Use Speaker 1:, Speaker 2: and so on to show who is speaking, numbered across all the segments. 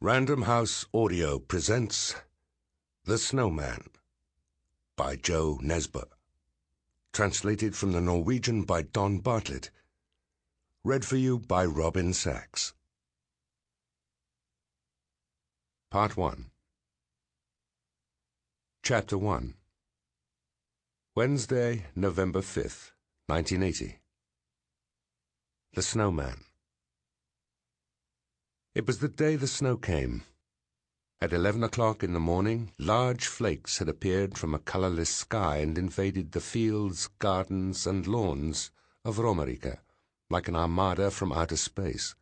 Speaker 1: Random House Audio presents The Snowman by Jo Nesbø. Translated from the Norwegian by Don Bartlett. Read for you by Robin Sachs. Part 1. Chapter 1. Wednesday, November 5th, 1980. The Snowman. It was the day the snow came. At 11 o'clock in the morning, large flakes had appeared from a colourless sky and invaded the fields, gardens, and lawns of Romerike, like an armada from outer space.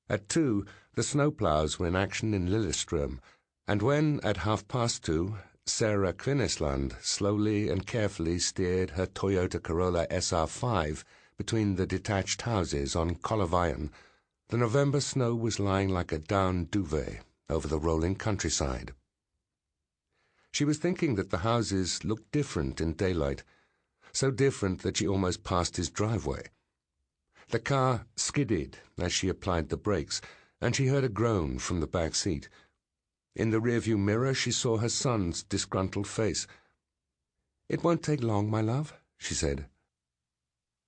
Speaker 1: At 2, the snowploughs were in action in Lillestrøm, and when, at 2:30, Sarah Kvinnesland slowly and carefully steered her Toyota Corolla SR5 between the detached houses on Kolleveien, the November snow was lying like a down duvet over the rolling countryside. She was thinking that the houses looked different in daylight, so different that she almost passed his driveway. The car skidded as she applied the brakes, and she heard a groan from the back seat. In the rearview mirror she saw her son's disgruntled face. "It won't take long, my love," she said.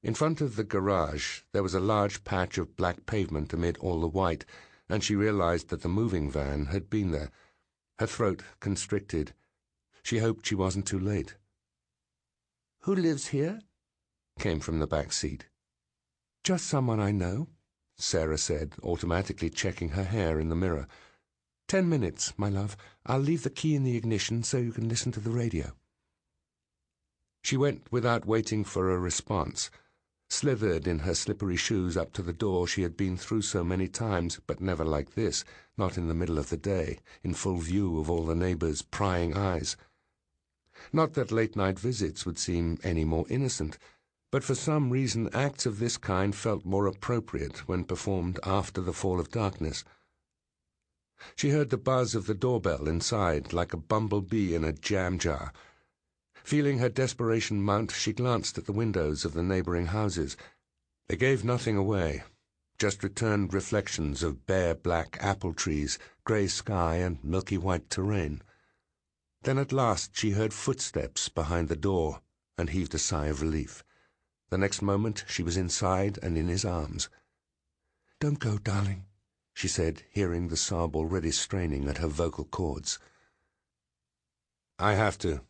Speaker 1: In front of the garage there was a large patch of black pavement amid all the white, and she realized that the moving van had been there. Her throat constricted. She hoped she wasn't too late. "Who lives here?" came from the back seat. "Just someone I know," Sarah said, automatically checking her hair in the mirror. 10 minutes, my love. I'll leave the key in the ignition so you can listen to the radio." She went without waiting for a response, slithered in her slippery shoes up to the door she had been through so many times, but never like this, not in the middle of the day, in full view of all the neighbours' prying eyes. Not that late-night visits would seem any more innocent, but for some reason acts of this kind felt more appropriate when performed after the fall of darkness. She heard the buzz of the doorbell inside, like a bumblebee in a jam jar. Feeling her desperation mount, she glanced at the windows of the neighbouring houses. They gave nothing away, just returned reflections of bare black apple trees, grey sky, and milky white terrain. Then at last she heard footsteps behind the door and heaved a sigh of relief. The next moment she was inside and in his arms. "Don't go, darling," she said, hearing the sob already straining at her vocal cords. "I have to,"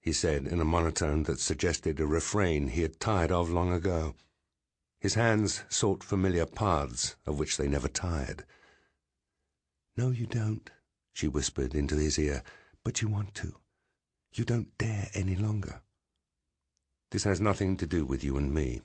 Speaker 1: he said in a monotone that suggested a refrain he had tired of long ago. His hands sought familiar paths of which they never tired. "No, you don't," she whispered into his ear, "but you want to. You don't dare any longer." "This has nothing to do with you and me."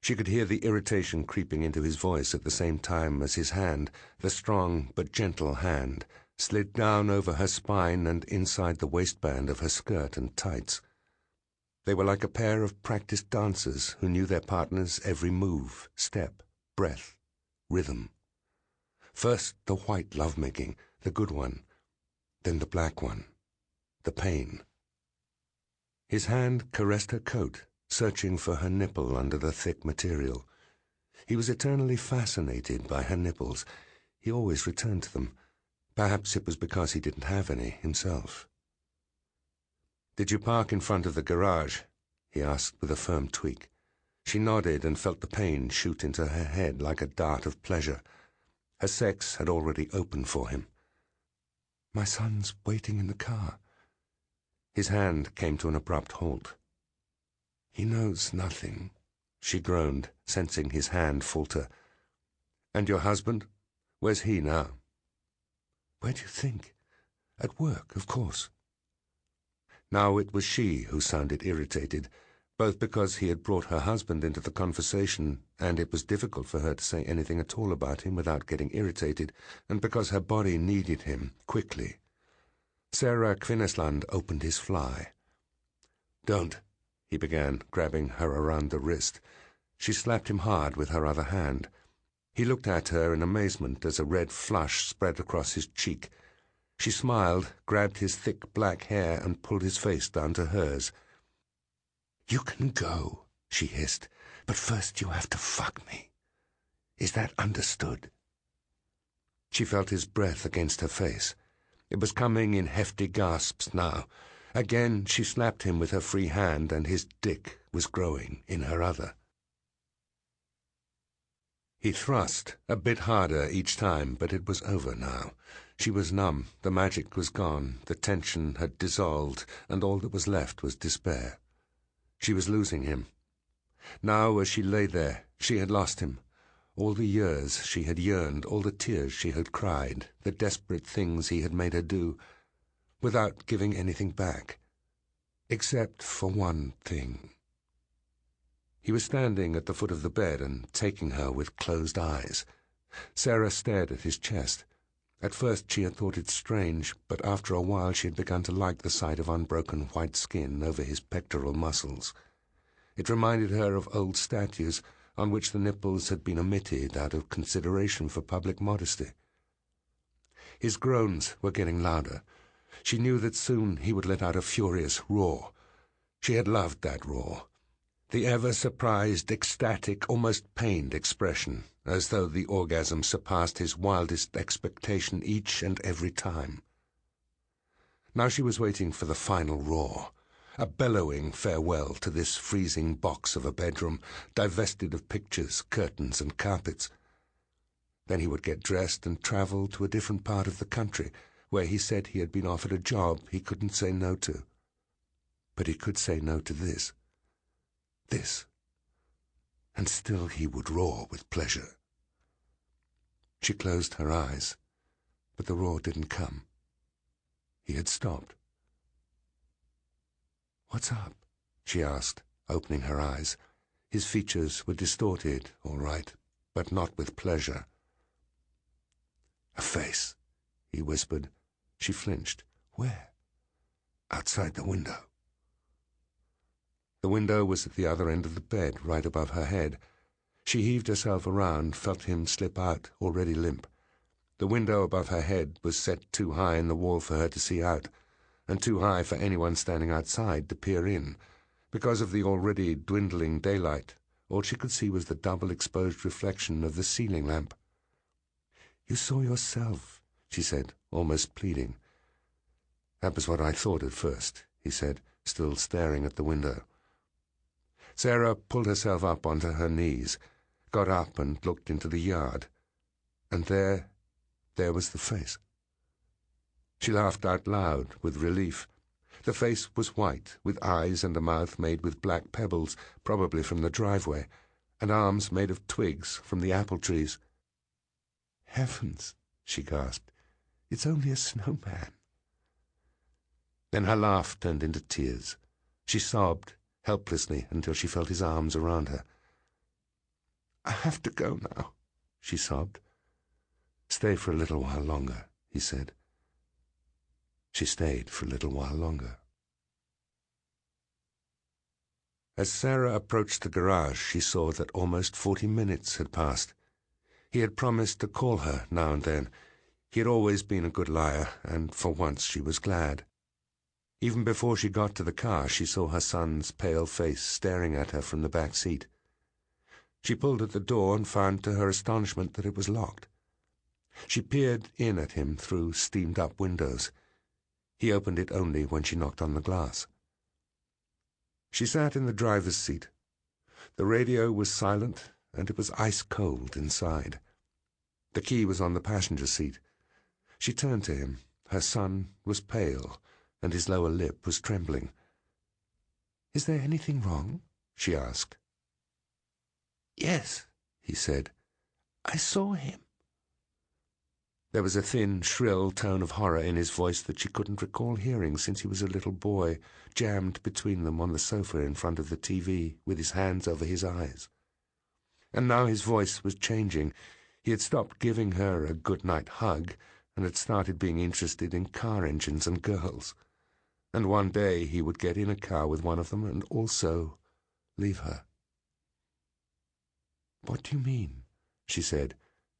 Speaker 1: She could hear the irritation creeping into his voice at the same time as his hand, the strong but gentle hand, slid down over her spine and inside the waistband of her skirt and tights. They were like a pair of practiced dancers who knew their partner's every move, step, breath, rhythm. First the white lovemaking, the good one, then the black one, the pain. His hand caressed her coat, searching for her nipple under the thick material. He was eternally fascinated by her nipples. He always returned to them. Perhaps it was because he didn't have any himself. "Did you park in front of the garage?" he asked with a firm tweak. She nodded and felt the pain shoot into her head like a dart of pleasure. Her sex had already opened for him. "My son's waiting in the car." His hand came to an abrupt halt. "He knows nothing," she groaned, sensing his hand falter. "And your husband? Where's he now?" "Where do you think? At work, of course." Now it was she who sounded irritated, both because he had brought her husband into the conversation, and it was difficult for her to say anything at all about him without getting irritated, and because her body needed him, quickly. Sarah Kvinnesland opened his fly. "Don't," he began, grabbing her around the wrist. She slapped him hard with her other hand. He looked at her in amazement as a red flush spread across his cheek. She smiled, grabbed his thick black hair, and pulled his face down to hers. "You can go," she hissed, "but first you have to fuck me. Is that understood?" She felt his breath against her face. It was coming in hefty gasps now. Again she slapped him with her free hand, and his dick was growing in her other. He thrust a bit harder each time, but it was over now. She was numb, the magic was gone, the tension had dissolved, and all that was left was despair. She was losing him. Now, as she lay there, she had lost him. All the years she had yearned, all the tears she had cried, the desperate things he had made her do, without giving anything back, except for one thing. He was standing at the foot of the bed and taking her with closed eyes. Sarah stared at his chest. At first she had thought it strange, but after a while she had begun to like the sight of unbroken white skin over his pectoral muscles. It reminded her of old statues on which the nipples had been omitted out of consideration for public modesty. His groans were getting louder. She knew that soon he would let out a furious roar. She had loved that roar. The ever-surprised, ecstatic, almost pained expression, as though the orgasm surpassed his wildest expectation each and every time. Now she was waiting for the final roar, a bellowing farewell to this freezing box of a bedroom, divested of pictures, curtains, and carpets. Then he would get dressed and travel to a different part of the country, where he said he had been offered a job he couldn't say no to. But he could say no to this. This. And still he would roar with pleasure. She closed her eyes, but the roar didn't come. He had stopped. "What's up?" she asked, opening her eyes. His features were distorted, all right, but not with pleasure. "A face," he whispered. She flinched. "Where?" "Outside the window." The window was at the other end of the bed, right above her head. She heaved herself around, felt him slip out, already limp. The window above her head was set too high in the wall for her to see out, and too high for anyone standing outside to peer in. Because of the already dwindling daylight, all she could see was the double-exposed reflection of the ceiling lamp. "You saw yourself," she said, almost pleading. "That was what I thought at first," he said, still staring at the window. Sarah pulled herself up onto her knees, got up and looked into the yard. And there was the face. She laughed out loud with relief. The face was white, with eyes and a mouth made with black pebbles, probably from the driveway, and arms made of twigs from the apple trees. "Heavens," she gasped, "it's only a snowman." Then her laugh turned into tears. She sobbed helplessly until she felt his arms around her. "I have to go now," she sobbed. "Stay for a little while longer," he said. She stayed for a little while longer. As Sarah approached the garage, she saw that almost 40 minutes had passed. He had promised to call her now and then. He had always been a good liar, and for once she was glad. Even before she got to the car, she saw her son's pale face staring at her from the back seat. She pulled at the door and found to her astonishment that it was locked. She peered in at him through steamed-up windows. He opened it only when she knocked on the glass. She sat in the driver's seat. The radio was silent, and it was ice-cold inside. The key was on the passenger seat. She turned to him. Her son was pale, and his lower lip was trembling. "Is there anything wrong?" she asked. "Yes," he said. "I saw him." There was a thin, shrill tone of horror in his voice that she couldn't recall hearing since he was a little boy, jammed between them on the sofa in front of the TV, with his hands over his eyes. And now his voice was changing. He had stopped giving her a good-night hug, and had started being interested in car engines and girls. And one day he would get in a car with one of them and also leave her. "What do you mean?" she said,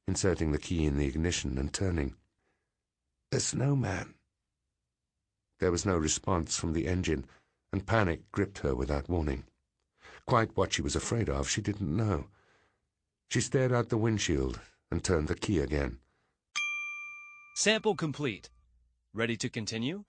Speaker 1: inserting the key in the ignition and turning. "The snowman." There was no response from the engine, and panic gripped her without warning. Quite what she was afraid of, she didn't know. She stared out the windshield and turned the key again.
Speaker 2: Sample complete. Ready to continue?